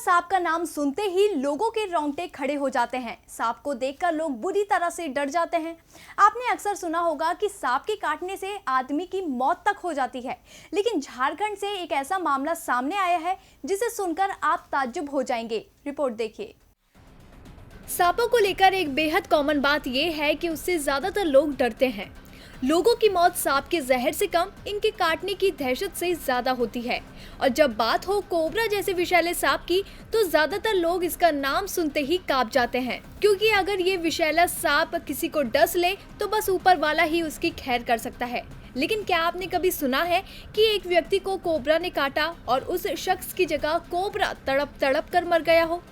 सांप का नाम सुनते ही लोगों के रोंगटे खड़े हो जाते हैं। सांप को देखकर लोग बुरी तरह से डर जाते हैं। आपने अक्सर सुना होगा कि सांप के काटने से आदमी की मौत तक हो जाती है, लेकिन झारखंड से एक ऐसा मामला सामने आया है जिसे सुनकर आप ताज्जुब हो जाएंगे। रिपोर्ट देखिए। सांपों को लेकर एक बेहद कॉमन बात यह है कि उससे ज्यादातर लोग डरते हैं। लोगों की मौत सांप के जहर से कम इनके काटने की दहशत से ज्यादा होती है। और जब बात हो कोबरा जैसे विषैले सांप की, तो ज्यादातर लोग इसका नाम सुनते ही कांप जाते हैं, क्योंकि अगर ये विषैला सांप किसी को डस ले तो बस ऊपर वाला ही उसकी खैर कर सकता है। लेकिन क्या आपने कभी सुना है कि एक व्यक्ति को कोबरा ने काटा और उस शख्स की जगह कोबरा तड़प तड़प कर मर गया हो?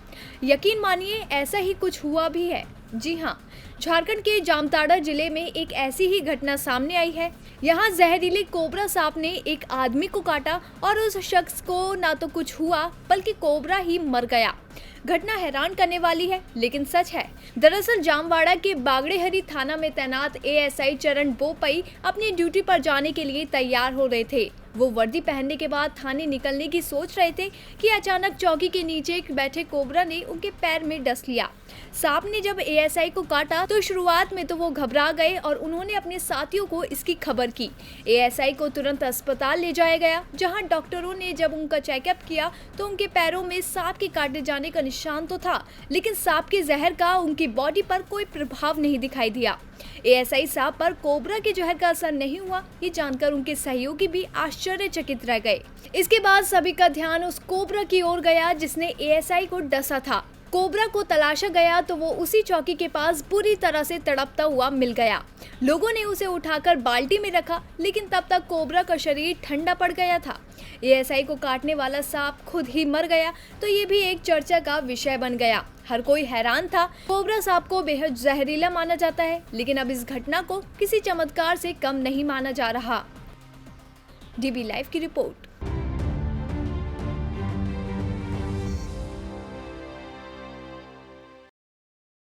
यकीन मानिए, ऐसा ही कुछ हुआ भी है। जी हाँ, झारखंड के जामताड़ा जिले में एक ऐसी ही घटना सामने आई है। यहाँ जहरीले कोबरा सांप ने एक आदमी को काटा और उस शख्स को ना तो कुछ हुआ बल्कि कोबरा ही मर गया। घटना हैरान करने वाली है, लेकिन सच है। दरअसल जामवाड़ा के बागड़ेहरी थाना में तैनात एएसआई चरण बोपई अपनी ड्यूटी पर जाने के लिए तैयार हो रहे थे। वो वर्दी पहनने के बाद थाने निकलने की सोच रहे थे कि अचानक चौकी के नीचे बैठे कोबरा ने उनके पैर में डस लिया। सांप ने जब एएसआई को काटा तो शुरुआत में तो वो घबरा गए और उन्होंने अपने साथियों को इसकी खबर की। एएसआई को तुरंत अस्पताल ले जाया गया, जहां डॉक्टरों ने जब उनका चेकअप किया तो उनके पैरों में सांप के काटे जाने का निशान तो था, लेकिन सांप के जहर का उनकी बॉडी पर कोई प्रभाव नहीं दिखाई दिया। एएसआई साहब पर कोबरा के जहर का असर नहीं हुआ, ये जानकर उनके सहयोगी भी आश्चर्यचकित रह गए। इसके बाद सभी का ध्यान उस कोबरा की ओर गया जिसने एएसआई को डसा था। कोबरा को तलाशा गया तो वो उसी चौकी के पास बुरी तरह से तड़पता हुआ मिल गया। लोगों ने उसे उठाकर बाल्टी में रखा, लेकिन तब तक कोबरा का शरीर ठंडा पड़ गया था। एएसआई को काटने वाला सांप खुद ही मर गया तो ये भी एक चर्चा का विषय बन गया। हर कोई हैरान था। कोबरा सांप को बेहद जहरीला माना जाता है, लेकिन अब इस घटना को किसी चमत्कार से कम नहीं माना जा रहा। डीबी लाइव की रिपोर्ट।